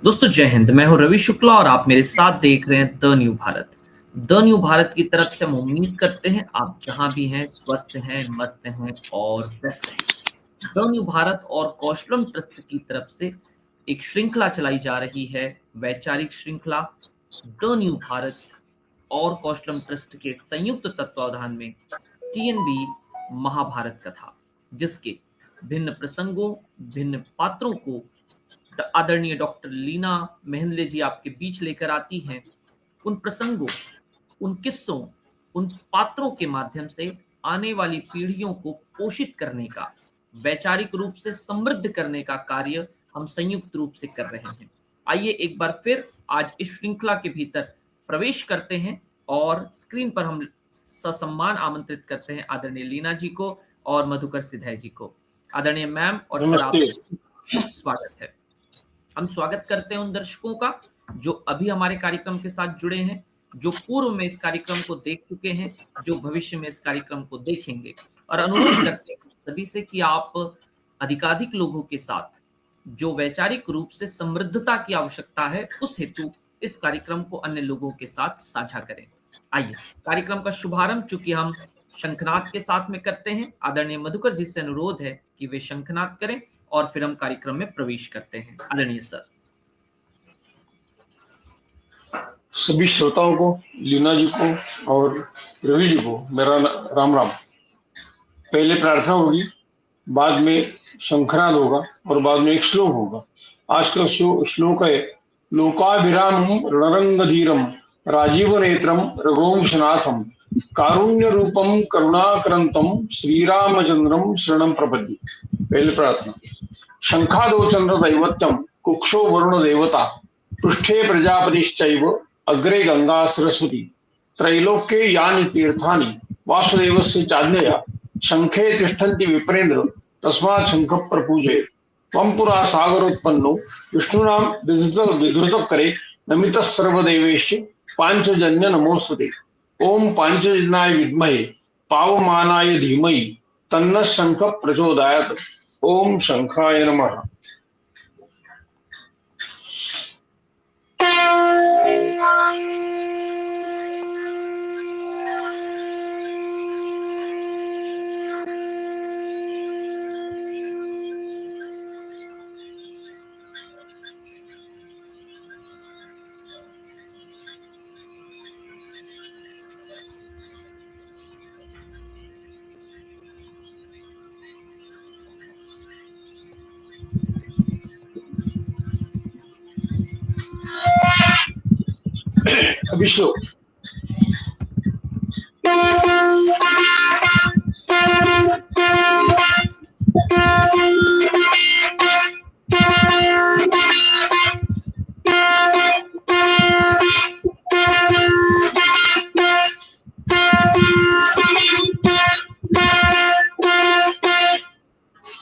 दोस्तों जय हिंद। मैं हूं रवि शुक्ला और आप मेरे साथ देख रहे हैं the new Bharat. The new Bharat की तरफ से हम उम्मीद करते हैं आप जहां भी हैं स्वस्थ हैं, मस्त हैं और व्यस्त हैं। द न्यू भारत और कौशलम ट्रस्ट की तरफ से एक श्रृंखला चलाई जा रही है, वैचारिक श्रृंखला द न्यू भारत और कौशलम ट्रस्ट के संयुक्त तत्वावधान में टीएनबी महाभारत कथा, जिसके भिन्न प्रसंगों, भिन्न पात्रों को आदरणीय डॉक्टर लीना मेहंदले जी आपके बीच लेकर आती हैं। उन प्रसंगों, उन किस्सों, उन पात्रों के माध्यम से आने वाली पीढ़ियों को पोषित करने का, वैचारिक रूप से समृद्ध करने का कार्य हम संयुक्त रूप से कर रहे हैं। आइए एक बार फिर आज इस श्रृंखला के भीतर प्रवेश करते हैं और स्क्रीन पर हम ससम्मान आमंत्रित करते हैं आदरणीय लीना जी को और मधुकर सिधाई जी को। आदरणीय मैम और सर, आप स्वागत है। हम स्वागत करते हैं उन दर्शकों का जो अभी हमारे कार्यक्रम के साथ जुड़े हैं, जो पूर्व में इस कार्यक्रम को देख चुके हैं, जो भविष्य में इस कार्यक्रम को देखेंगे, और अनुरोध करते हैं सभी से कि आप अधिकाधिक लोगों के साथ जो वैचारिक रूप से समृद्धता की आवश्यकता है उस हेतु इस कार्यक्रम को अन्य लोगों के साथ साझा करें। आइए कार्यक्रम का शुभारंभ चूंकि हम शंखनाद के साथ में करते हैं, आदरणीय मधुकर जी से अनुरोध है कि वे शंखनाद करें और फिर हम कार्यक्रम में प्रवेश करते हैं। आदरणीय सर। सभी श्रोताओं को, लीना जी को और रवि जी को मेरा राम राम। पहले प्रार्थना होगी, बाद में शंखनाद होगा और बाद में एक श्लोक होगा। आज का श्लोक है लोकाभिरामं रणरंगधीरम राजीव नेत्रम रघुवंशनाथम कारुण्य रूपम करुणाकरंतम श्रीरामचंद्रम शरणं प्रपद्ये। पहले प्रार्थना। शंखादो चंद्र दैवत्यम कुक्षो वरुण देवता पृष्ठे प्रजापतिश्चैव अग्रे गंगा सरस्वती त्रैलोक्ये यानि तीर्थानि वासुदेवस्य चाज्ञया शंखे तिष्ठन्ति विप्रेन्द्र तस्मात् शंख प्रपूजयेत्। त्वं पुरा सागरोत्पन्नो विष्णुनां विधृतकरे नमितः सर्वदेवेश पांचजन्य नमोस्तुते। ओम पांचजन्याय विद्महे पावमानाय धीमहि तन्नः शंख प्रचोदयात्। ओम शंखाय नमः। अभिषेक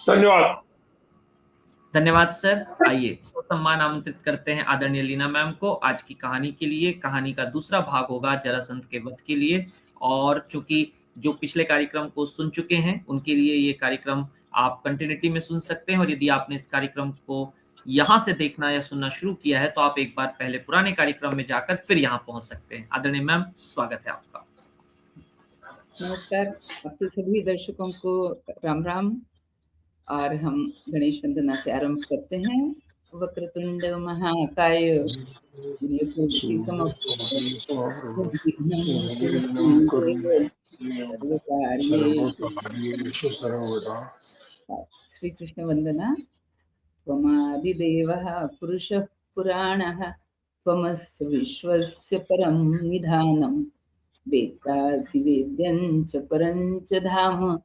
धन्यवाद। धन्यवाद सर। आइए सम्मान आमंत्रित करते हैं आदरणीय लीना मैम को आज की कहानी के लिए। कहानी का दूसरा भाग होगा जरासंध के वध के लिए, और चूंकि जो पिछले कार्यक्रम को सुन चुके हैं उनके लिए ये कार्यक्रम आप कंटिन्यूटी में सुन सकते हैं, और यदि आपने इस कार्यक्रम को यहाँ से देखना या सुनना शुरू किया है तो आप एक बार पहले पुराने कार्यक्रम में जाकर फिर यहाँ पहुंच सकते हैं। आदरणीय मैम, स्वागत है आपका। नमस्कार आपके सभी दर्शकों को राम राम। और हम गणेश वंदना से आरंभ करते हैं। वक्रतुंड महाकाय श्री कृष्ण वंदना। त्वमादिदेवः पुरुषः पुराणः त्वमस्य विश्वस्य परं निधानम् वेत्तासि वेद्यं च परं च धाम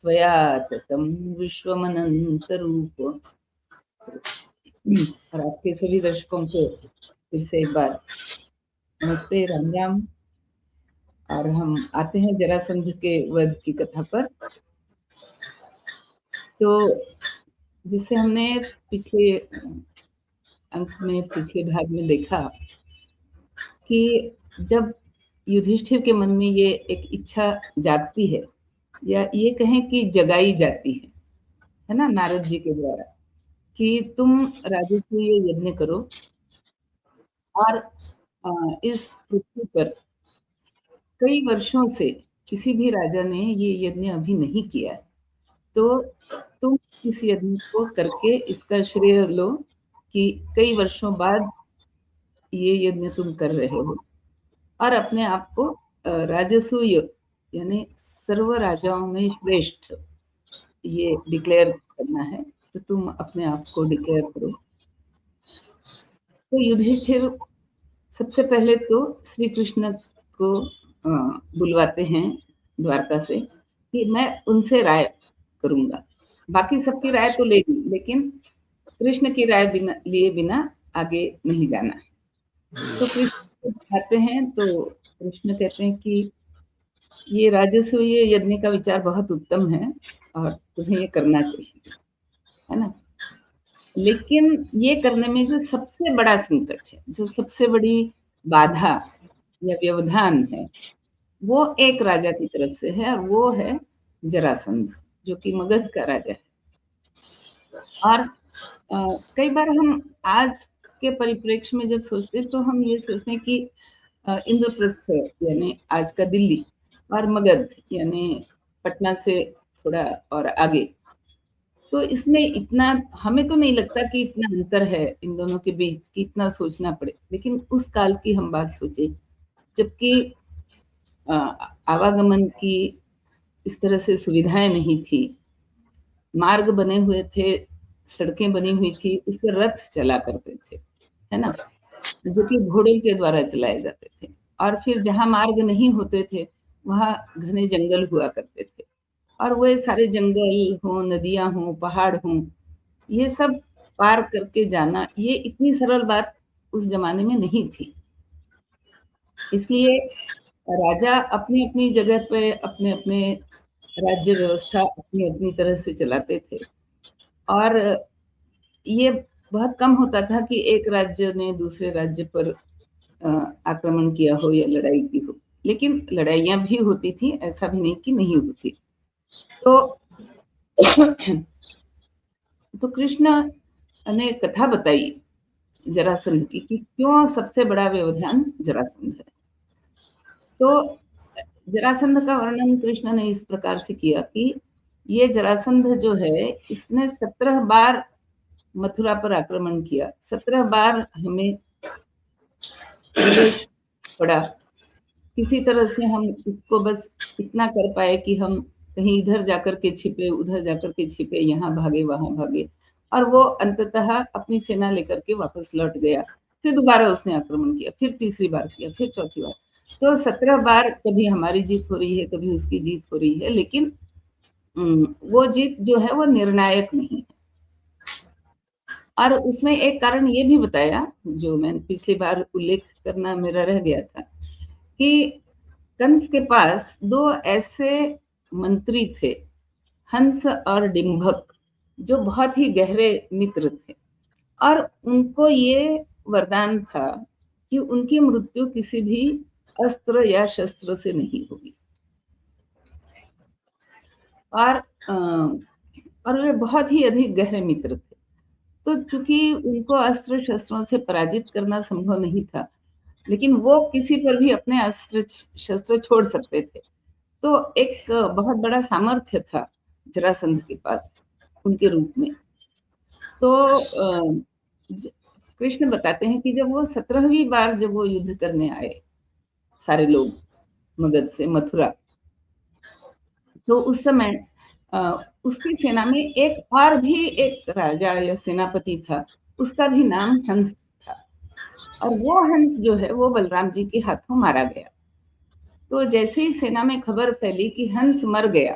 त्वया ततं विश्वमनन्तरूप। और आपके सभी दर्शकों को फिर से एक बार नमस्ते, राम राम। और हम आते हैं जरासंध के वध की कथा पर। तो जिससे हमने पिछले अंक में, पिछले भाग में देखा कि जब युधिष्ठिर के मन में ये एक इच्छा जागती है, या ये कहें कि जगाई जाती है ना, नारद जी के द्वारा, कि तुम राजू को ये यज्ञ करो और इस पृथ्वी पर कई वर्षों से किसी भी राजा ने ये यज्ञ अभी नहीं किया है, तो तुम इस यज्ञ को करके इसका श्रेय लो कि कई वर्षों बाद ये यज्ञ तुम कर रहे हो, और अपने आप को राजसूय यानी सर्व राजाओं में श्रेष्ठ ये डिक्लेयर करना है। तो तुम अपने आप को डिक्लेयर करो। तो युधिष्ठिर सबसे पहले तो श्री कृष्ण को बुलवाते हैं द्वारका से कि मैं उनसे राय करूंगा। बाकी सबकी राय तो ले ली, लेकिन कृष्ण की राय लिए बिना आगे नहीं जाना। तो कृष्ण आते हैं तो कृष्ण कहते हैं कि ये राजसूय यज्ञ का विचार बहुत उत्तम है और तुम्हें ये करना चाहिए, है ना। लेकिन ये करने में जो सबसे बड़ा संकट है, जो सबसे बड़ी बाधा या व्यवधान है, वो एक राजा की तरफ से है, और वो है जरासंध, जो कि मगध का राजा है। और कई बार हम आज के परिप्रेक्ष्य में जब सोचते हैं तो हम ये सोचते हैं कि इंद्रप्रस्थ यानी आज का दिल्ली और मगध यानी पटना से थोड़ा और आगे, तो इसमें इतना हमें तो नहीं लगता कि इतना अंतर है इन दोनों के बीच कि इतना सोचना पड़े। लेकिन उस काल की हम बात सोचे, जबकि आवागमन की इस तरह से सुविधाएं नहीं थी, मार्ग बने हुए थे, सड़कें बनी हुई थी, उस पर रथ चला करते थे, है ना, जो कि घोड़े के द्वारा चलाए जाते थे। और फिर जहां मार्ग नहीं होते थे वहां घने जंगल हुआ करते थे, और वह सारे जंगल हो, नदियां हो, पहाड़ हो, ये सब पार करके जाना ये इतनी सरल बात उस जमाने में नहीं थी। इसलिए राजा अपनी अपनी जगह पे अपने अपने राज्य व्यवस्था अपनी अपनी तरह से चलाते थे, और ये बहुत कम होता था कि एक राज्य ने दूसरे राज्य पर आक्रमण किया हो या लड़ाई की हो। लेकिन लड़ाइयां भी होती थी, ऐसा भी नहीं कि नहीं होती। तो तो कृष्ण ने कथा बताई जरासंध की कि क्यों सबसे बड़ा व्यवधान जरासंध है। तो जरासंध का वर्णन कृष्ण ने इस प्रकार से किया कि ये जरासंध जो है, इसने 17 बार मथुरा पर आक्रमण किया, 17 बार हमें प्रवेश पड़ा। किसी तरह से हम इसको बस इतना कर पाए कि हम कहीं इधर जाकर के छिपे, उधर जाकर के छिपे, यहाँ भागे वहां भागे, और वो अंततः अपनी सेना लेकर के वापस लौट गया। फिर दोबारा उसने आक्रमण किया, फिर तीसरी बार किया, फिर चौथी बार। तो 17 बार कभी हमारी जीत हो रही है, कभी उसकी जीत हो रही है, लेकिन वो जीत जो है वो निर्णायक नहीं है। और उसमें एक कारण ये भी बताया, जो मैंने पिछली बार उल्लेख करना मेरा रह गया था, कि कंस के पास 2 ऐसे मंत्री थे, हंस और डिंभक, जो बहुत ही गहरे मित्र थे, और उनको ये वरदान था कि उनकी मृत्यु किसी भी अस्त्र या शस्त्र से नहीं होगी। और वे बहुत ही अधिक गहरे मित्र थे। तो चूंकि उनको अस्त्र शस्त्रों से पराजित करना संभव नहीं था, लेकिन वो किसी पर भी अपने अस्त्र शस्त्र छोड़ सकते थे। तो एक बहुत बड़ा सामर्थ्य था जरासंध के पास उनके रूप में। तो कृष्ण बताते हैं कि जब वो 17वीं बार जब वो युद्ध करने आए सारे लोग मगध से मथुरा, तो उस समय उसकी सेना में एक और भी एक राजा या सेनापति था, उसका भी नाम हंस था, और वो हंस जो है वो बलराम जी के हाथों मारा गया। तो जैसे ही सेना में खबर फैली कि हंस मर गया,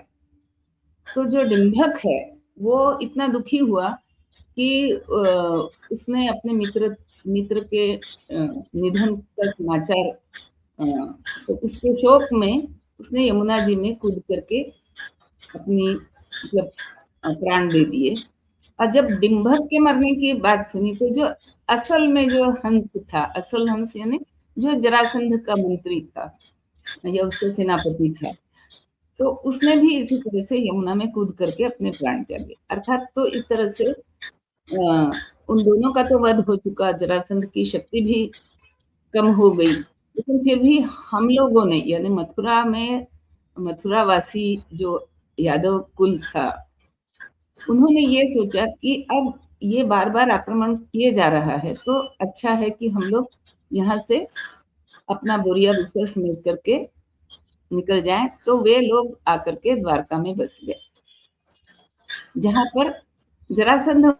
तो जो डिंभक है वो इतना दुखी हुआ कि उसने अपने मित्र के निधन का समाचार, तो उसके शोक में उसने यमुना जी में कूद करके अपनी मतलब प्राण दे दिए। और जब डिंभक के मरने की बात सुनी, तो जो असल में जो हंस था, असल हंस यानी जो जरासंध का मंत्री था या उसका सेनापति था, तो उसने भी इसी तरह से यमुना में कूद करके अपने प्राण त्यागे। अर्थात तो इस तरह से उन दोनों का तो वध हो चुका, जरासंध की शक्ति भी कम हो गई, लेकिन फिर भी हम लोगों ने यानी मथुरावासी जो यादव कुल था, उन्होंने ये सोचा कि अब ये बार-बार आक्रमण किए जा रहा है, तो अच्छा है कि हम लोग यहाँ से अपना बोरिया बिस्तर समेट करके निकल जाएँ। तो वे लोग आकर के द्वारका में बस गए, जहाँ पर जरासंध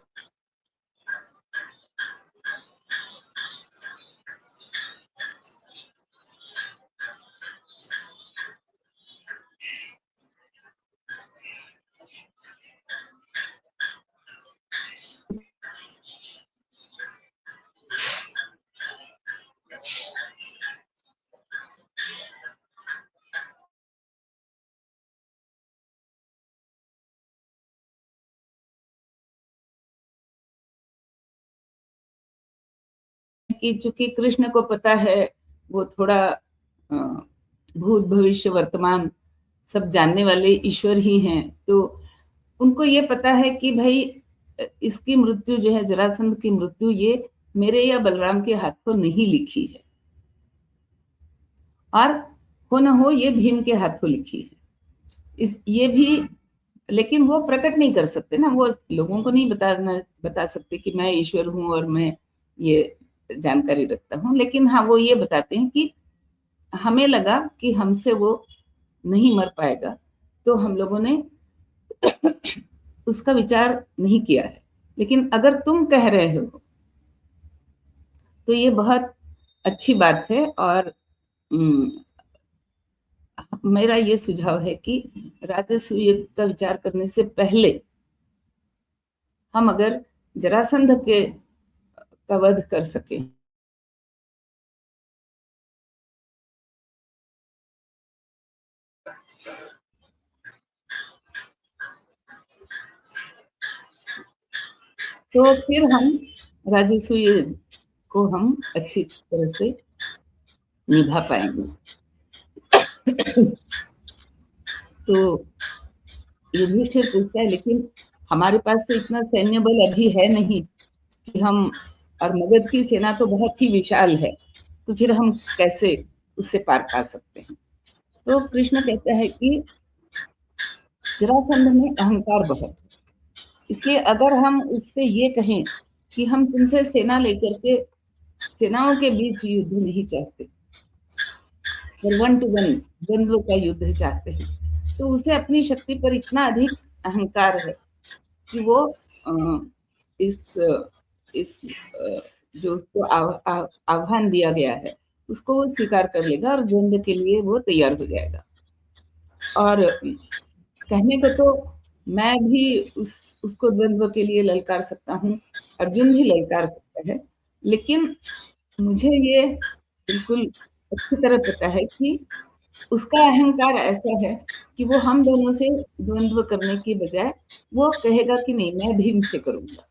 कि चूँकि कृष्ण को पता है, वो थोड़ा भूत, भविष्य, वर्तमान सब जानने वाले ईश्वर ही हैं, तो उनको ये पता है कि भई इसकी मृत्यु जो है, जरासंध की मृत्यु ये मेरे या बलराम के हाथों नहीं लिखी है, और हो न हो ये भीम के हाथों लिखी है। ये भी, लेकिन वो प्रकट नहीं कर सकते ना, वो लोगों को नहीं बता सकते कि मैं ईश्वर हूँ और मैं ये जानकारी रखता हूँ। लेकिन हाँ, वो ये बताते हैं कि हमें लगा कि हमसे वो नहीं मर पाएगा, तो हम लोगों ने उसका विचार नहीं किया है। लेकिन अगर तुम कह रहे हो तो ये बहुत अच्छी बात है, और मेरा ये सुझाव है कि राजसूय का विचार करने से पहले हम अगर जरासंध के का वध कर सके, तो फिर हम राजसूय को हम अच्छी तरह से निभा पाएंगे। तो युधिष्ठिर पूछता है, लेकिन हमारे पास तो इतना सैन्य बल अभी है नहीं कि हम, और मगध की सेना तो बहुत ही विशाल है, तो फिर हम कैसे उससे पार पा सकते हैं। तो कृष्ण कहता है कि जरासंध में अहंकार बहुत है, इसलिए अगर हम उससे ये कहें कि हम तुमसे सेना लेकर के सेनाओं के बीच युद्ध नहीं चाहते, और 1 to 1 द्वंद्व का युद्ध चाहते हैं, तो उसे अपनी शक्ति पर इतना अधिक अहंकार है कि वो इस जो उसको आह्वान दिया गया है उसको वो स्वीकार कर लेगा और द्वंद्व के लिए वो तैयार हो जाएगा। और कहने को तो मैं भी उसको द्वंद्व के लिए ललकार सकता हूँ, अर्जुन भी ललकार सकता है, लेकिन मुझे ये बिल्कुल अच्छी तरह पता है कि उसका अहंकार ऐसा है कि वो हम दोनों से द्वंद्व करने की बजाय वो कहेगा कि नहीं, मैं भीम से करूंगा।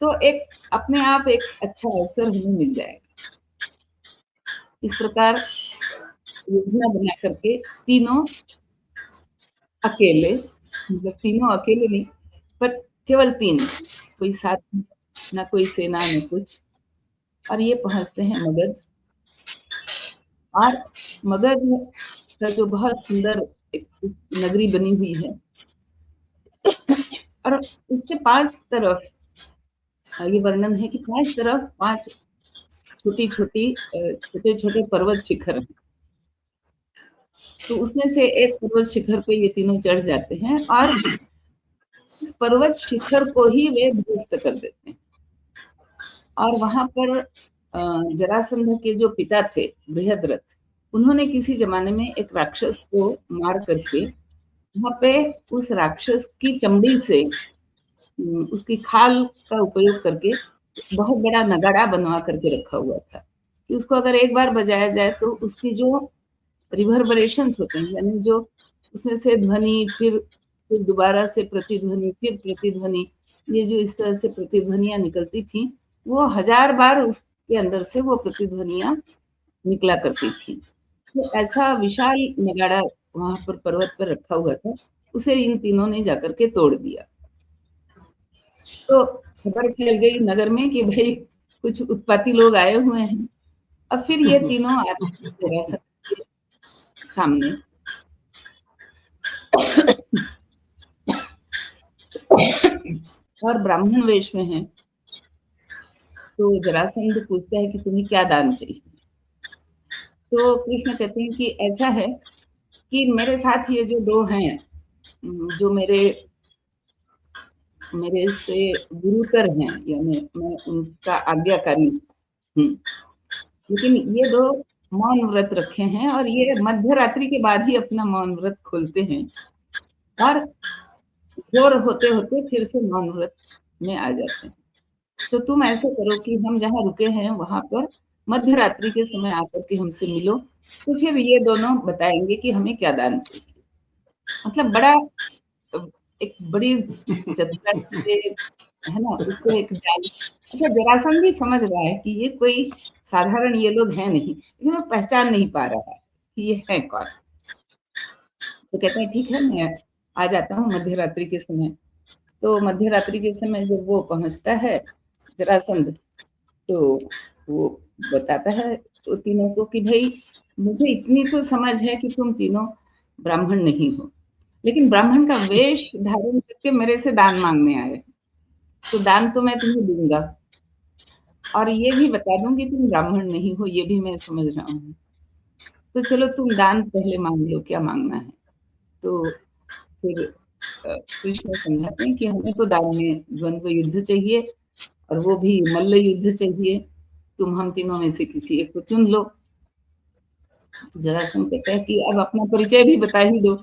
तो एक अपने आप एक अच्छा अवसर हमें मिल जाएगा। इस प्रकार योजना बना करके तीनों अकेले, मतलब तीनों अकेले नहीं, पर केवल 3, कोई साथ में, ना कोई सेना न कुछ, और ये पहुंचते हैं मगध। और मगध का जो बहुत सुंदर एक नगरी बनी हुई है, और उसके 5 तरफ ये वर्णन है कि 5 तरफ 5 छोटे-छोटे पर्वत शिखर हैं। तो उसमें से एक पर्वत शिखर पे ये तीनों चढ़ जाते हैं, और इस पर्वत शिखर को ही वे ध्वस्त कर देते हैं। और वहां पर जरासंध के जो पिता थे बृहद्रथ, उन्होंने किसी जमाने में एक राक्षस को मार करके वहां पे उस राक्षस की चमड़ी से उसकी खाल का उपयोग करके बहुत बड़ा नगाड़ा बनवा करके रखा हुआ था कि उसको अगर एक बार बजाया जाए तो उसकी जो रिवर्बरेशंस होते हैं, यानी जो उसमें से ध्वनि, फिर दोबारा से प्रतिध्वनि, फिर प्रतिध्वनि, ये जो इस तरह से प्रतिध्वनियां निकलती थी, वो 1000 बार उसके अंदर से वो प्रतिध्वनियां निकला करती थी। तो ऐसा विशाल नगाड़ा वहां पर पर्वत पर रखा हुआ था, उसे इन तीनों ने जाकर के तोड़ दिया। तो खबर फैल गई नगर में कि भाई कुछ उत्पाती लोग आए हुए हैं, और फिर ये तीनों आते हैं जरासंध के सामने और ब्राह्मण वेश में है। तो जरासंध पूछता है कि तुम्हें क्या दान चाहिए। तो कृष्ण कहते हैं कि ऐसा है कि मेरे साथ ये जो दो हैं, जो मेरे से गुरुतर हैं, यानी मैं उनका आज्ञाकारी हूँ, लेकिन ये दो मौन व्रत रखे हैं और ये मध्य रात्रि के बाद ही अपना मौन व्रत खोलते हैं और जोर होते होते फिर से मौन व्रत में आ जाते हैं। तो तुम ऐसे करो कि हम जहाँ रुके हैं वहां पर मध्य रात्रि के समय आकर के हमसे मिलो, तो फिर ये दोनों बताएंगे कि हमें क्या दान चाहिए। मतलब बड़ा एक बड़ी चतुराई से, है ना, उसको एक जान। अच्छा, जरासंध भी समझ रहा है कि ये कोई साधारण ये लोग हैं नहीं, लेकिन वो पहचान नहीं पा रहा है कि ये है कौन। तो कहते हैं ठीक है, मैं आ जाता हूँ मध्य रात्रि के समय। तो मध्य रात्रि के समय जब वो पहुंचता है जरासंध, तो वो बताता है तो तीनों को कि भाई मुझे इतनी तो समझ है कि तुम तीनों ब्राह्मण नहीं हो, लेकिन ब्राह्मण का वेश धारण करके मेरे से दान मांगने आए, तो दान तो मैं तुम्हें दूंगा और ये भी बता दूं कि तुम ब्राह्मण नहीं हो, ये भी मैं समझ रहा हूँ। तो चलो तुम दान पहले मांग लो, क्या मांगना है। तो फिर कृष्ण समझाते हैं कि हमें तो दान में द्वंद्व युद्ध चाहिए और वो भी मल्ल युद्ध चाहिए, तुम हम तीनों में से किसी एक को चुन लो। तो जरासंध कहता है कि अब अपना परिचय भी बता ही दो।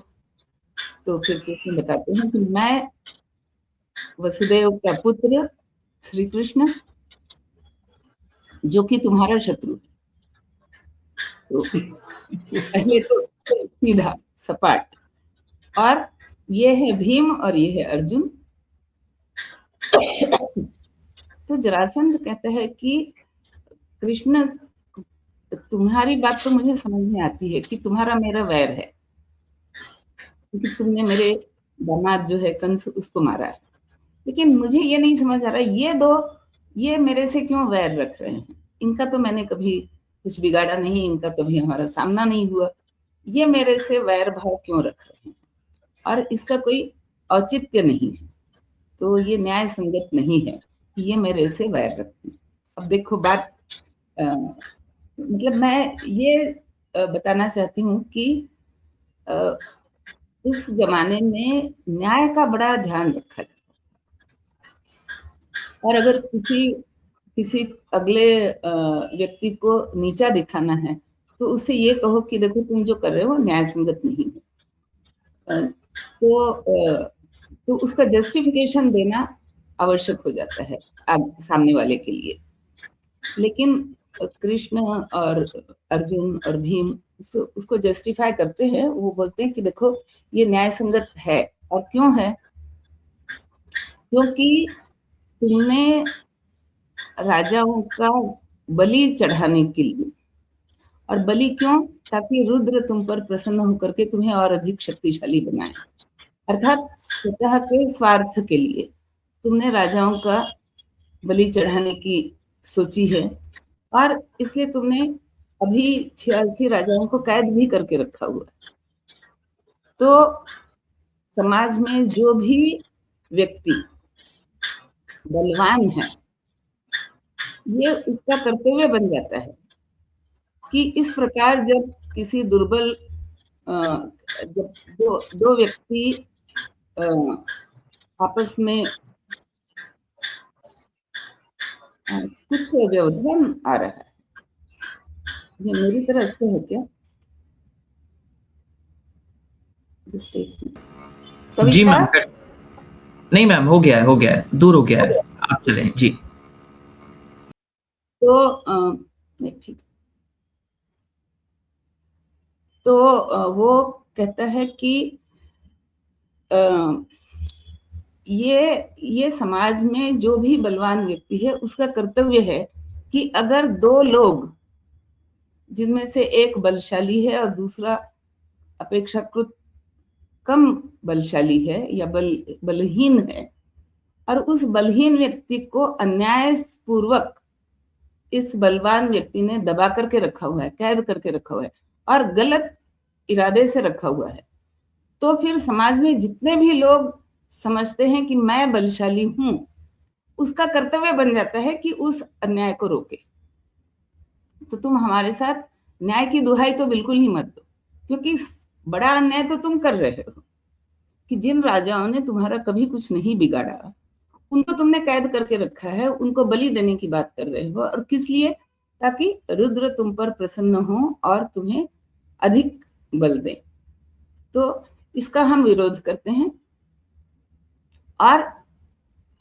तो फिर कृष्ण बताते हैं कि मैं वसुदेव का पुत्र श्री कृष्ण, जो कि तुम्हारा शत्रु। तो पहले तो सीधा सपाट, और ये है भीम और ये है अर्जुन। तो जरासंध कहता है कि कृष्ण, तुम्हारी बात तो मुझे समझ में आती है कि तुम्हारा मेरा वैर है, क्योंकि तुमने मेरे दामाद जो है कंस उसको मारा है, लेकिन मुझे ये नहीं समझ आ रहा ये दो ये मेरे से क्यों वैर रख रहे हैं। इनका तो मैंने कभी कुछ बिगाड़ा नहीं, इनका कभी हमारा सामना नहीं हुआ, ये मेरे से वैर भाव क्यों रख रहे हैं, और इसका कोई औचित्य नहीं है, तो ये न्याय संगत नहीं है कि ये मेरे से वैर रखते हैं। अब देखो बात, मतलब मैं ये बताना चाहती हूँ कि इस जमाने में न्याय का बड़ा ध्यान रखा जाता है, और अगर किसी अगले व्यक्ति को नीचा दिखाना है तो उससे ये कहो कि देखो तुम जो कर रहे हो न्याय संगत नहीं है। तो उसका जस्टिफिकेशन देना आवश्यक हो जाता है सामने वाले के लिए। लेकिन कृष्ण और अर्जुन और भीम उसको जस्टिफाई करते हैं, वो बोलते हैं कि देखो ये न्याय संगत है। और क्यों है? क्योंकि तुमने राजाओं का बलि चढ़ाने के लिए, और बलि क्यों? ताकि रुद्र तुम पर प्रसन्न होकर के तुम्हें और अधिक शक्तिशाली बनाए, अर्थात स्वतः के स्वार्थ के लिए तुमने राजाओं का बलि चढ़ाने की सोची है, और इसलिए तुमने अभी 86 राजाओं को कैद भी करके रखा हुआ है। तो समाज में जो भी व्यक्ति बलवान है, ये उसका कर्तव्य बन जाता है कि इस प्रकार जब किसी दुर्बल जब दो व्यक्ति आपस में कुछ व्यवधान आ रहा है, ये मेरी तरफ से है क्या? जी मैम, नहीं मैम, हो गया है, दूर हो गया है, आप चलें जी। तो ठीक, तो वो कहता है कि ये समाज में जो भी बलवान व्यक्ति है उसका कर्तव्य है कि अगर दो लोग जिनमें से एक बलशाली है और दूसरा अपेक्षाकृत कम बलशाली है या बलहीन है, और उस बलहीन व्यक्ति को अन्याय पूर्वक इस बलवान व्यक्ति ने दबा करके रखा हुआ है, कैद करके रखा हुआ है और गलत इरादे से रखा हुआ है, तो फिर समाज में जितने भी लोग समझते हैं कि मैं बलशाली हूं, उसका कर्तव्य बन जाता है कि उस अन्याय को रोके। तो तुम हमारे साथ न्याय की दुहाई तो बिल्कुल ही मत दो, क्योंकि बड़ा अन्याय तो तुम कर रहे हो कि जिन राजाओं ने तुम्हारा कभी कुछ नहीं बिगाड़ा, उनको तुमने कैद करके रखा है, उनको बलि देने की बात कर रहे हो। और किस लिए? ताकि रुद्र तुम पर प्रसन्न हो और तुम्हें अधिक बल दे। तो इसका हम विरोध करते हैं और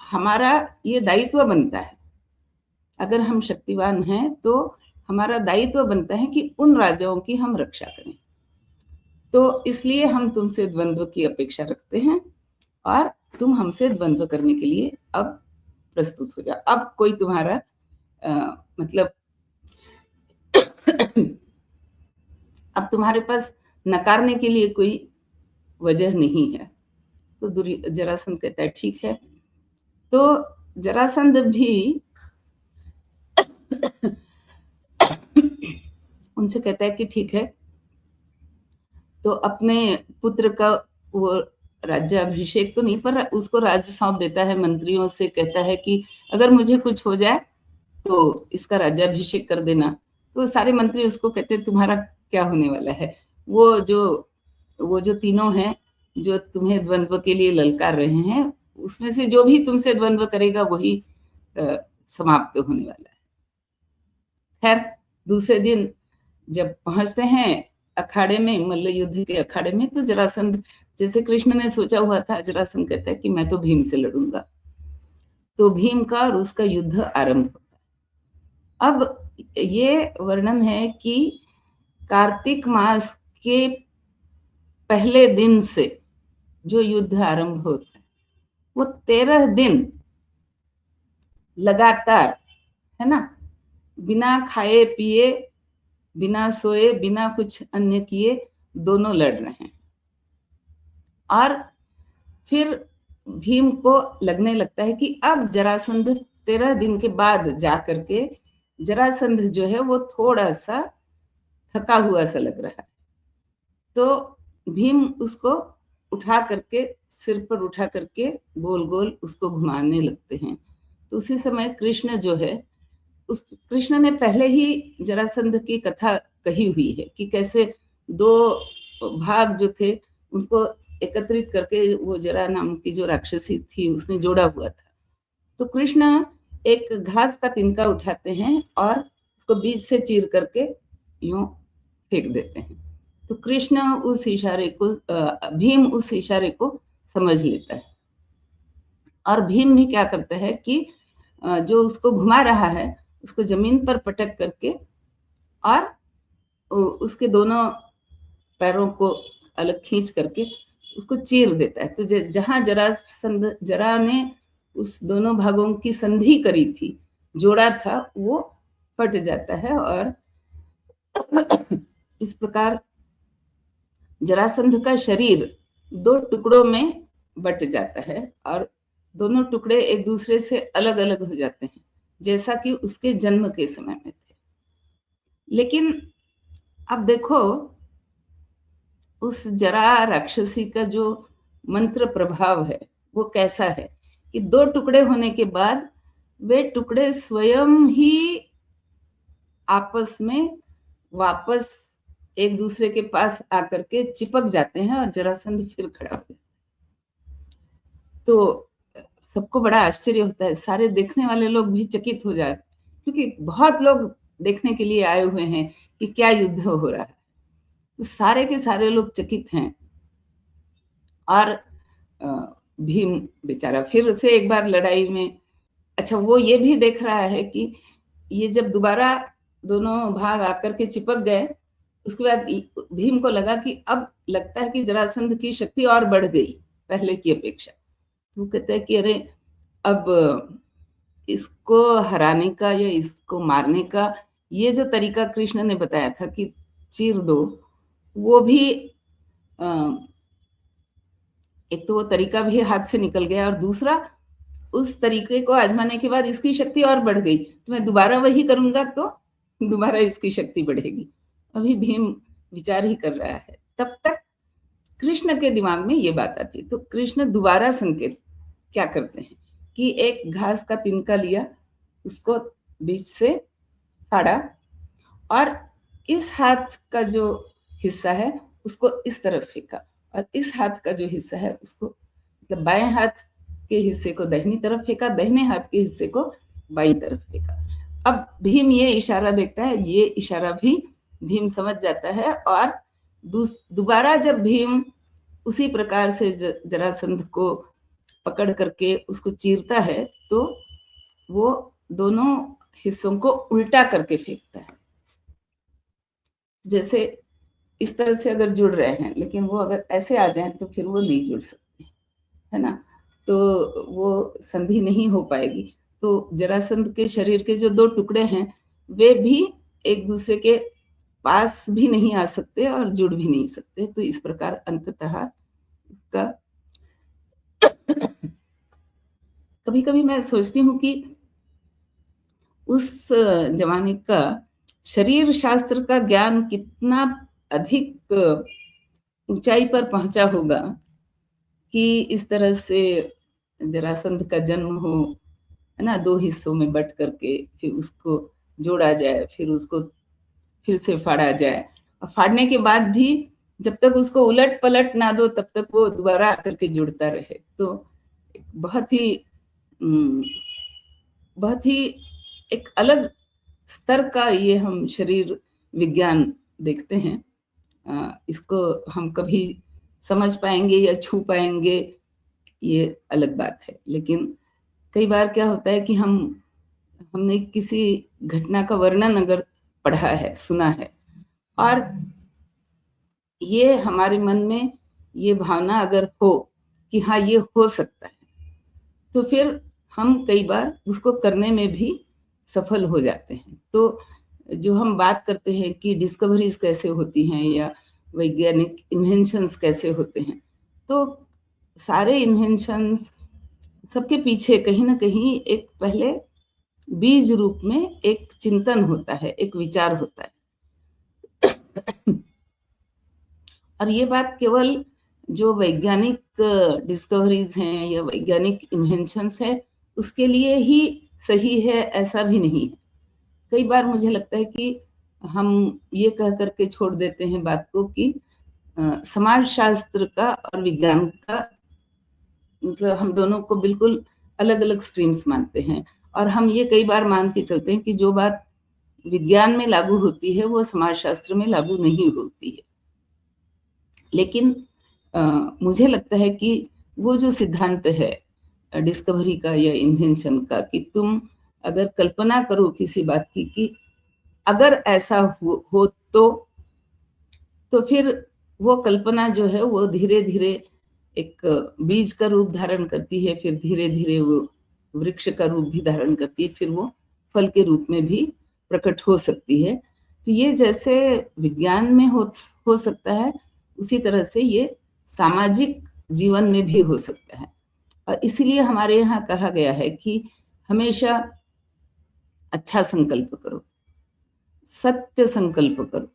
हमारा ये दायित्व बनता है, अगर हम शक्तिवान हैं तो हमारा दायित्व बनता है कि उन राजाओं की हम रक्षा करें। तो इसलिए हम तुमसे द्वंद्व की अपेक्षा रखते हैं और तुम हमसे द्वंद्व करने के लिए अब प्रस्तुत हो जाओ। अब कोई तुम्हारा मतलब अब तुम्हारे पास नकारने के लिए कोई वजह नहीं है। तो जरासंध कहता है ठीक है। तो जरासंध भी उनसे कहता है कि ठीक है, तो अपने पुत्र का वो राज्याभिषेक तो नहीं, पर उसको राज्य सौंप देता है, मंत्रियों से कहता है कि अगर मुझे कुछ हो जाए तो इसका राज्याभिषेक कर देना। तो सारे मंत्री उसको कहते हैं तुम्हारा क्या होने वाला है, वो जो तीनों हैं जो तुम्हें द्वंद्व के लिए ललकार रहे हैं, उसमें से जो भी तुमसे द्वंद्व करेगा वही समाप्त होने वाला है। खैर, दूसरे दिन जब पहुंचते हैं अखाड़े में, मल्ल युद्ध के अखाड़े में, तो जरासंध जैसे कृष्ण ने सोचा हुआ था, जरासंध कहता है कि मैं तो भीम से लड़ूंगा। तो भीम का और उसका युद्ध आरंभ होता है। अब ये वर्णन है कि कार्तिक मास के पहले दिन से जो युद्ध आरंभ होता है वो 13 दिन लगातार, है ना, बिना खाए पिए, बिना सोए, बिना कुछ अन्य किए दोनों लड़ रहे हैं। और फिर भीम को लगने लगता है कि अब जरासंध 13 दिन के बाद जा करके जरासंध जो है वो थोड़ा सा थका हुआ सा लग रहा है। तो भीम उसको उठा करके, सिर पर उठा करके गोल गोल उसको घुमाने लगते हैं। तो उसी समय कृष्ण जो है, उस कृष्ण ने पहले ही जरासंध की कथा कही हुई है कि कैसे 2 भाग जो थे उनको एकत्रित करके वो जरा नाम की जो राक्षसी थी उसने जोड़ा हुआ था। तो कृष्ण एक घास का तिनका उठाते हैं और उसको बीच से चीर करके यूं फेंक देते हैं। तो कृष्ण उस इशारे को, भीम उस इशारे को समझ लेता है और भीम भी क्या करता है कि जो उसको घुमा रहा है उसको जमीन पर पटक करके और उसके दोनों पैरों को अलग खींच करके उसको चीर देता है। तो जहां जरा ने उस दोनों भागों की संधि करी थी, जोड़ा था, वो फट जाता है और इस प्रकार जरासंध का शरीर 2 टुकड़ों में बट जाता है और दोनों टुकड़े एक दूसरे से अलग अलग हो जाते हैं, जैसा कि उसके जन्म के समय में थे। लेकिन अब देखो उस जरा राक्षसी का जो मंत्र प्रभाव है वो कैसा है कि 2 टुकड़े होने के बाद वे टुकड़े स्वयं ही आपस में वापस एक दूसरे के पास आकर के चिपक जाते हैं और जरासंध फिर खड़ा हो जाता है। तो सबको बड़ा आश्चर्य होता है, सारे देखने वाले लोग भी चकित हो जाते, क्योंकि बहुत लोग देखने के लिए आए हुए हैं कि क्या युद्ध हो रहा है। तो सारे के सारे लोग चकित हैं और भीम बेचारा फिर से एक बार लड़ाई में, अच्छा वो ये भी देख रहा है कि ये जब दोबारा दोनों भाग आकर के चिपक गए, उसके बाद भीम को लगा कि अब लगता है कि जरासंध की शक्ति और बढ़ गई पहले की अपेक्षा। वो कहता है कि अरे अब इसको हराने का या इसको मारने का ये जो तरीका कृष्ण ने बताया था कि चीर दो, वो भी एक तो वो तरीका भी हाथ से निकल गया और दूसरा उस तरीके को आजमाने के बाद इसकी शक्ति और बढ़ गई, तो मैं दोबारा वही करूंगा तो दोबारा इसकी शक्ति बढ़ेगी। अभी भीम विचार ही कर रहा है, तब तक कृष्ण के दिमाग में ये बात आती है। तो कृष्ण दोबारा संकेत क्या करते हैं कि एक घास का तिनका लिया, उसको बीच से फाड़ा और इस हाथ का जो हिस्सा है उसको इस तरफ फेंका और इस हाथ का जो हिस्सा है उसको, मतलब बाएं हाथ के हिस्से को दाहिनी तरफ फेंका, दाहिने हाथ के हिस्से को बाईं तरफ फेंका। अब भीम ये इशारा देखता है, ये इशारा भी भीम समझ जाता है और दोबारा जब भीम उसी प्रकार से जरासंध को पकड़ करके उसको चीरता है तो वो दोनों हिस्सों को उल्टा करके फेंकता है। जैसे इस तरह से अगर जुड़ रहे हैं, लेकिन वो अगर ऐसे आ जाएं तो फिर वो नहीं जुड़ सकते, है ना, तो वो संधि नहीं हो पाएगी। तो जरासंध के शरीर के जो दो टुकड़े हैं वे भी एक दूसरे के पास भी नहीं आ सकते और जुड़ भी नहीं सकते। तो इस प्रकार अंततः इसका कभी कभी मैं सोचती हूँ कि उस जमाने का शरीर शास्त्र का ज्ञान कितना अधिक ऊंचाई पर पहुंचा होगा कि इस तरह से जरासंध का जन्म हो, है ना, दो हिस्सों में बट करके फिर उसको जोड़ा जाए, फिर उसको फिर से फाड़ा जाए और फाड़ने के बाद भी जब तक उसको उलट पलट ना दो तब तक वो दोबारा आकर के जुड़ता रहे। तो बहुत ही एक अलग स्तर का ये हम शरीर विज्ञान देखते हैं। इसको हम कभी समझ पाएंगे या छू पाएंगे ये अलग बात है, लेकिन कई बार क्या होता है कि हमने किसी घटना का वर्णन अगर पढ़ा है, सुना है और ये हमारे मन में ये भावना अगर हो कि हाँ ये हो सकता है, तो फिर हम कई बार उसको करने में भी सफल हो जाते हैं। तो जो हम बात करते हैं कि डिस्कवरीज कैसे होती हैं या वैज्ञानिक इन्वेंशंस कैसे होते हैं, तो सारे इन्वेंशंस सबके पीछे कहीं ना कहीं एक पहले बीज रूप में एक चिंतन होता है, एक विचार होता है। और ये बात केवल जो वैज्ञानिक डिस्कवरीज हैं या वैज्ञानिक इन्वेंशंस है उसके लिए ही सही है ऐसा भी नहीं है। कई बार मुझे लगता है कि हम ये कह करके छोड़ देते हैं बात को कि समाज शास्त्र का और विज्ञान का, मतलब हम दोनों को बिल्कुल अलग अलग स्ट्रीम्स मानते हैं और हम ये कई बार मान के चलते हैं कि जो बात विज्ञान में लागू होती है वो समाज शास्त्र में लागू नहीं होती है। लेकिन मुझे लगता है कि वो जो सिद्धांत है डिस्कवरी का या इन्वेंशन का कि तुम अगर कल्पना करो किसी बात की कि अगर ऐसा हो तो फिर वो कल्पना जो है वो धीरे धीरे एक बीज का रूप धारण करती है, फिर धीरे धीरे वो वृक्ष का रूप भी धारण करती है, फिर वो फल के रूप में भी प्रकट हो सकती है। तो ये जैसे विज्ञान में हो सकता है उसी तरह से ये सामाजिक जीवन में भी हो सकता है। और इसीलिए हमारे यहाँ कहा गया है कि हमेशा अच्छा संकल्प करो, सत्य संकल्प करो,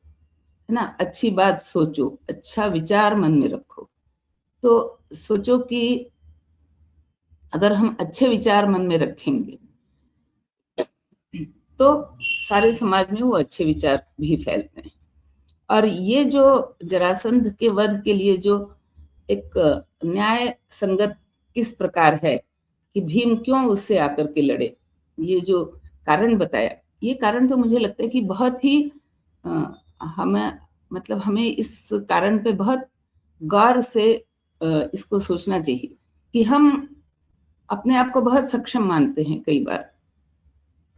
है ना, अच्छी बात सोचो, अच्छा विचार मन में रखो। तो सोचो कि अगर हम अच्छे विचार मन में रखेंगे तो सारे समाज में वो अच्छे विचार भी फैलते हैं। और ये जो जरासंध के वध के लिए जो एक न्याय संगत किस प्रकार है कि भीम क्यों उससे आकर के लड़े, ये जो कारण बताया, ये कारण तो मुझे लगता है कि बहुत ही हमें इस कारण पे बहुत गौर से इसको सोचना चाहिए कि हम अपने आप को बहुत सक्षम मानते हैं। कई बार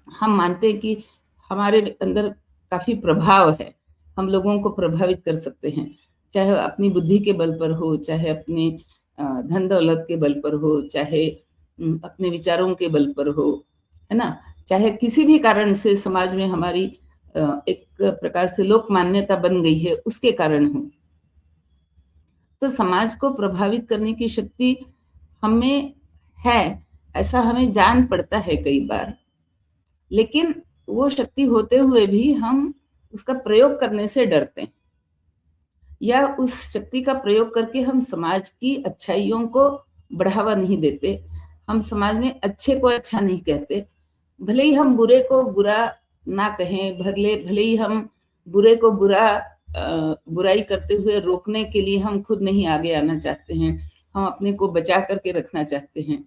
हम मानते हैं कि हमारे अंदर काफी प्रभाव है, हम लोगों को प्रभावित कर सकते हैं, चाहे अपनी बुद्धि के बल पर हो, चाहे अपने धन दौलत के बल पर हो, चाहे अपने विचारों के बल पर हो, है ना, चाहे किसी भी कारण से समाज में हमारी एक प्रकार से लोक मान्यता बन गई है उसके कारण हो। तो समाज को प्रभावित करने की शक्ति हमें है, ऐसा हमें जान पड़ता है कई बार, लेकिन वो शक्ति होते हुए भी हम उसका प्रयोग करने से डरते हैं, या उस शक्ति का प्रयोग करके हम समाज की अच्छाइयों को बढ़ावा नहीं देते, हम समाज में अच्छे को अच्छा नहीं कहते। भले ही हम बुरे को बुरा ना कहें, भले ही हम बुरे को बुराई करते हुए रोकने के लिए हम खुद नहीं आगे आना चाहते हैं, हम अपने को बचा करके रखना चाहते हैं,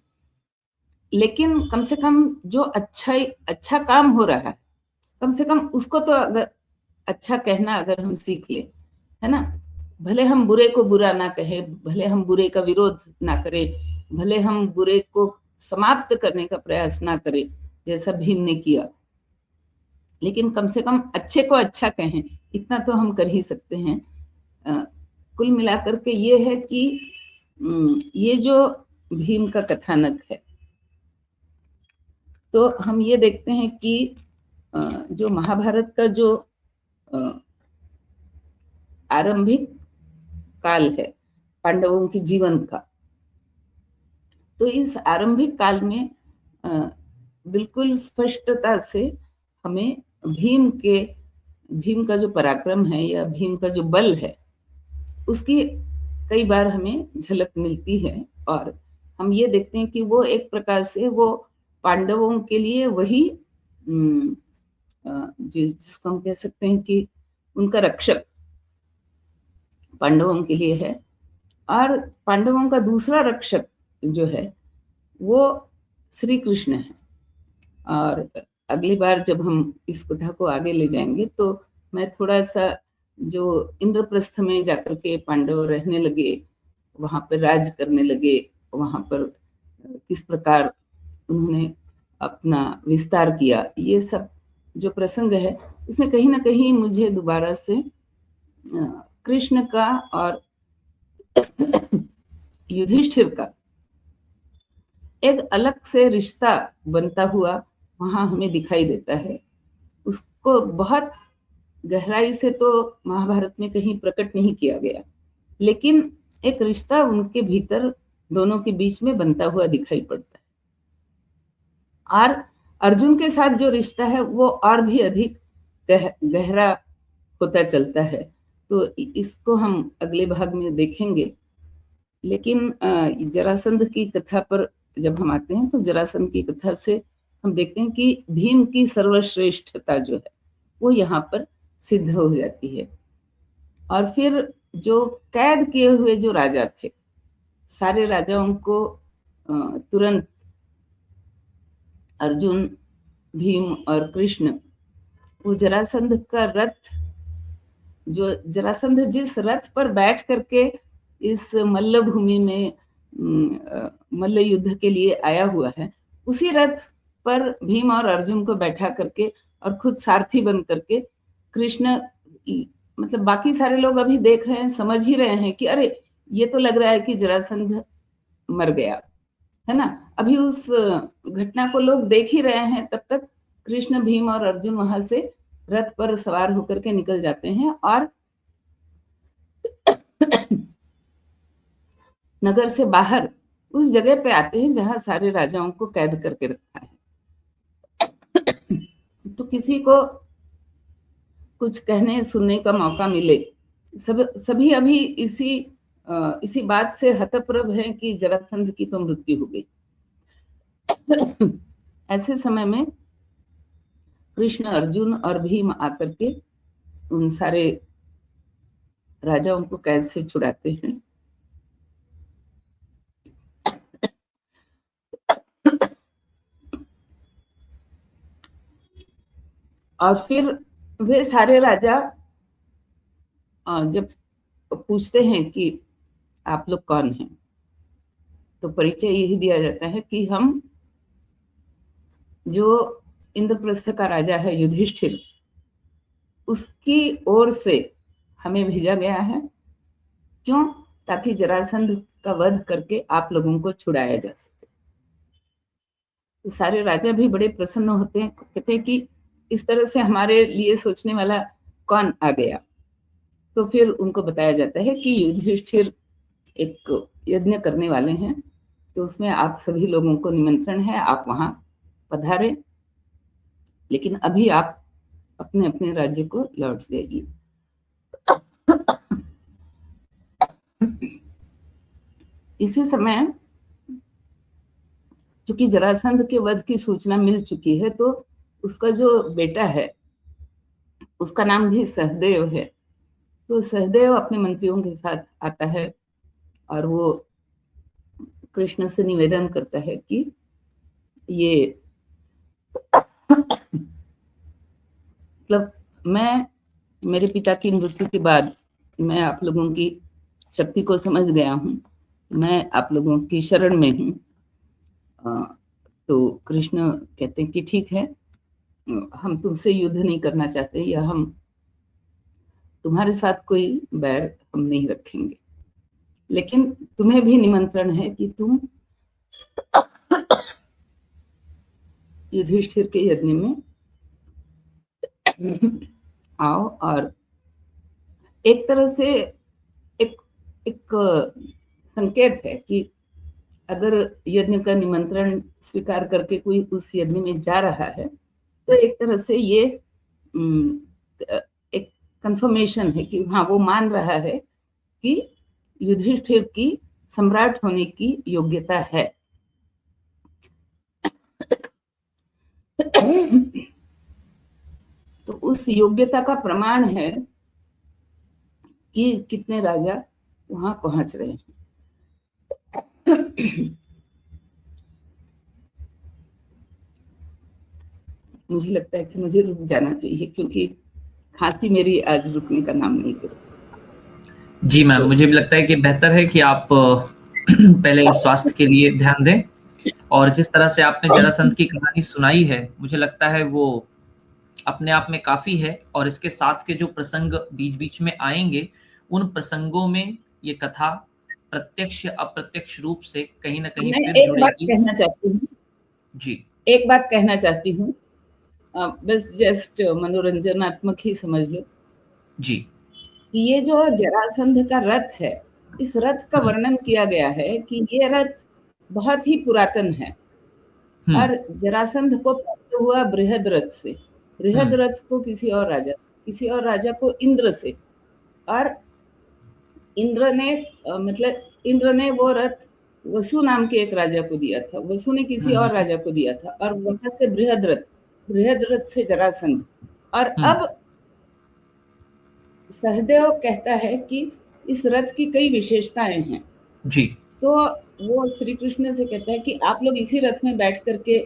लेकिन कम से कम जो अच्छा काम हो रहा है, कम से कम उसको तो अगर अच्छा कहना अगर हम सीख ले, है ना। भले हम बुरे को बुरा ना कहें, भले हम बुरे का विरोध ना करें, भले हम बुरे को समाप्त करने का प्रयास ना करें जैसा भीम ने किया, लेकिन कम से कम अच्छे को अच्छा कहें, इतना तो हम कर ही सकते हैं। कुल मिलाकर के ये है कि ये जो भीम का कथानक है, तो हम ये देखते हैं कि जो महाभारत का जो आरंभिक काल है पांडवों के जीवन का, तो इस आरंभिक काल में बिल्कुल स्पष्टता से हमें भीम का जो पराक्रम है या भीम का जो बल है, उसकी कई बार हमें झलक मिलती है, और हम ये देखते हैं कि वो एक प्रकार से वो पांडवों के लिए वही जिसको हम कह सकते हैं कि उनका रक्षक पांडवों के लिए है, और पांडवों का दूसरा रक्षक जो है वो श्री कृष्ण है। और अगली बार जब हम इस कथा को आगे ले जाएंगे तो मैं थोड़ा सा जो इंद्रप्रस्थ में जाकर के पांडव रहने लगे, वहां पर राज करने लगे, वहां पर किस प्रकार उन्होंने अपना विस्तार किया, ये सब जो प्रसंग है उसमें कहीं ना कहीं मुझे दोबारा से कृष्ण का और युधिष्ठिर का एक अलग से रिश्ता बनता हुआ वहां हमें दिखाई देता है। उसको बहुत गहराई से तो महाभारत में कहीं प्रकट नहीं किया गया, लेकिन एक रिश्ता उनके भीतर दोनों के बीच में बनता हुआ दिखाई पड़ता है। और अर्जुन के साथ जो रिश्ता है वो और भी अधिक गहरा होता चलता है, तो इसको हम अगले भाग में देखेंगे। लेकिन जरासंध की कथा पर जब हम आते हैं तो जरासंध की कथा से हम देखते हैं कि भीम की सर्वश्रेष्ठता जो है वो यहाँ पर सिद्ध हो जाती है। और फिर जो कैद किए हुए जो राजा थे, सारे राजाओं को तुरंत अर्जुन, भीम और कृष्ण वो जरासंध का रथ, जो जरासंध जिस रथ पर बैठ करके इस मल्ल भूमि में मल्ल युद्ध के लिए आया हुआ है, उसी रथ पर भीम और अर्जुन को बैठा करके और खुद सारथी बन करके कृष्ण, मतलब बाकी सारे लोग अभी देख रहे हैं, समझ ही रहे हैं कि अरे ये तो लग रहा है कि जरासंध मर गया, है ना। अभी उस घटना को लोग देख ही रहे हैं, तब तक कृष्ण, भीम और अर्जुन वहां से रथ पर सवार होकर के निकल जाते हैं और नगर से बाहर उस जगह पे आते हैं जहां सारे राजाओं को कैद करके रखा है। तो किसी को कुछ कहने सुनने का मौका मिले, सभी अभी इसी बात से हतप्रभ हैं कि जरासंध की तो मृत्यु हो गई। ऐसे समय में कृष्ण, अर्जुन और भीम आकर के उन सारे राजाओं को कैद से छुड़ाते हैं। और फिर वे सारे राजा जब पूछते हैं कि आप लोग कौन हैं, तो परिचय यही दिया जाता है कि हम जो इंद्रप्रस्थ का राजा है युधिष्ठिर, उसकी ओर से हमें भेजा गया है। क्यों? ताकि जरासंध का वध करके आप लोगों को छुड़ाया जा सके। तो सारे राजा भी बड़े प्रसन्न होते हैं, कहते हैं कि इस तरह से हमारे लिए सोचने वाला कौन आ गया। तो फिर उनको बताया जाता है कि युधिष्ठिर एक यज्ञ करने वाले हैं तो उसमें आप सभी लोगों को निमंत्रण है, आप वहां पधारें, लेकिन अभी आप अपने अपने राज्य को लौट जाइए। इसी समय चूंकि जरासंध के वध की सूचना मिल चुकी है, तो उसका जो बेटा है उसका नाम भी सहदेव है। तो सहदेव अपने मंत्रियों के साथ आता है और वो कृष्ण से निवेदन करता है कि ये मतलब मैं मेरे पिता की मृत्यु के बाद मैं आप लोगों की शक्ति को समझ गया हूँ, मैं आप लोगों की शरण में हूँ। तो कृष्ण कहते हैं कि ठीक है, हम तुमसे युद्ध नहीं करना चाहते, या हम तुम्हारे साथ कोई बैर हम नहीं रखेंगे, लेकिन तुम्हें भी निमंत्रण है कि तुम युधिष्ठिर के यज्ञ में आओ। और एक तरह से एक एक संकेत है कि अगर यज्ञ का निमंत्रण स्वीकार करके कोई उस यज्ञ में जा रहा है, तो एक तरह से ये एक कंफर्मेशन है कि हाँ, वो मान रहा है कि युधिष्ठिर की सम्राट होने की योग्यता है। तो उस योग्यता का प्रमाण है कि कितने राजा वहां पहुंच रहे हैं। मुझे लगता है कि मुझे रुक जाना चाहिए, क्योंकि खांसी मेरी आज रुकने का नाम नहीं कर रही। जी मैम, मुझे भी लगता है कि बेहतर है कि आप पहले स्वास्थ्य के लिए ध्यान दें। और जिस तरह से आपने जरासंध की कहानी सुनाई है, मुझे लगता है वो अपने आप में काफी है, और इसके साथ के जो प्रसंग बीच बीच में आएंगे, उन प्रसंगों में ये कथा प्रत्यक्ष या अप्रत्यक्ष रूप से कहीं ना कहीं मैं फिर एक बात जुड़ेगी। कहना चाहती हूँ, जी एक बात कहना चाहती हूँ, बस जस्ट मनोरंजनात्मक ही समझ लो जी कि ये जो जरासंध का रथ है, इस रथ का वर्णन किया गया है कि ये रथ बहुत ही पुरातन है, और जरासंध को प्राप्त हुआ बृहद रथ से, बृहद रथ को किसी और राजा को इंद्र से, और इंद्र ने मतलब इंद्र ने वो रथ वसु नाम के एक राजा को दिया था, वसु ने किसी और राजा को दिया था, और वहां से बृहद रथ से जरासंध। और अब सहदेव कहता है कि इस रथ की कई विशेषताएं हैं। जी तो वो श्री कृष्ण से कहता है कि आप लोग इसी रथ में बैठ करके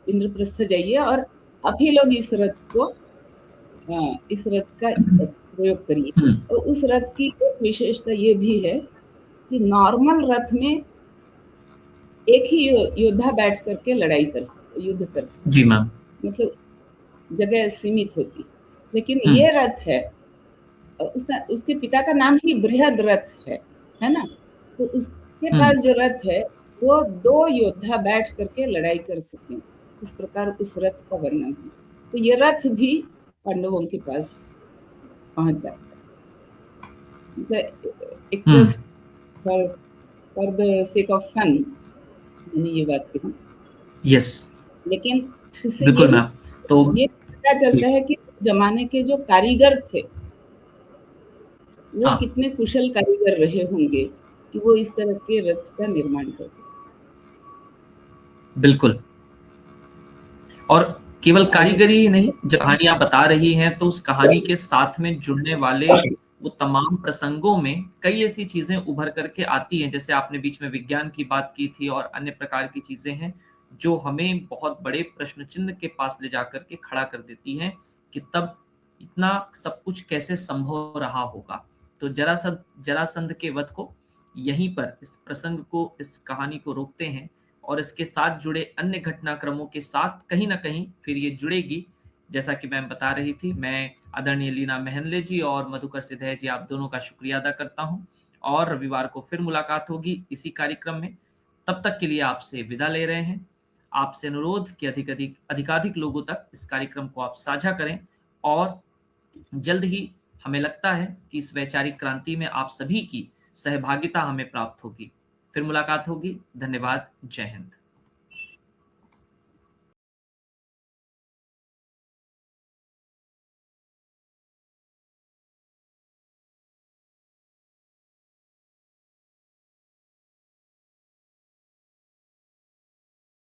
इंद्रप्रस्थ जाइए, और आप ही लोग इस रथ का प्रयोग करिए। तो उस रथ की एक विशेषता ये भी है कि नॉर्मल रथ में एक ही योद्धा बैठ करके युद्ध कर सकते। जी मैम। मतलब जगह सीमित होती, लेकिन ये रथ है, उसके पिता का नाम ही बृहद रथ है ना। तो उसके पास जो रथ है वो 2 योद्धा बैठ करके लड़ाई कर सके, इस प्रकार उस रथ का वर्णन है। तो ये रथ भी पांडवों के पास पहुंच जाता है। एक just for the sake of fun मैंने ये बात कही। यस, लेकिन इससे ये बिल्कुल मैम। तो ये पता चलता है कि जमाने के जो कारीगर थे वो कितने कुशल कारीगर रहे होंगे कि वो इस तरह के रथ का निर्माण करते। बिल्कुल, और केवल कारीगरी ही नहीं, जो कहानी आप बता रही हैं, तो उस कहानी के साथ में जुड़ने वाले वो तमाम प्रसंगों में कई ऐसी चीजें उभर करके आती हैं, जैसे आपने बीच में विज्ञान की बात की थी, और अन्य प्रकार की चीजें हैं जो हमें बहुत बड़े प्रश्न चिन्ह के पास ले जाकर के खड़ा कर देती हैं कि तब इतना सब कुछ कैसे संभव रहा होगा। तो जरासंध के वध को यहीं पर, इस प्रसंग को, इस कहानी को रोकते हैं, और इसके साथ जुड़े अन्य घटनाक्रमों के साथ कहीं ना कहीं फिर ये जुड़ेगी। जैसा कि मैम बता रही थी, मैं आदरणीय लीना महनले जी और मधुकर सिधे जी, आप दोनों का शुक्रिया अदा करता हूं, और रविवार को फिर मुलाकात होगी इसी कार्यक्रम में। तब तक के लिए आपसे विदा ले रहे हैं। आपसे अनुरोध कि अधिकाधिक लोगों तक इस कार्यक्रम को आप साझा करें, और जल्द ही हमें लगता है कि इस वैचारिक क्रांति में आप सभी की सहभागिता हमें प्राप्त होगी। फिर मुलाकात होगी। धन्यवाद। जय हिंद।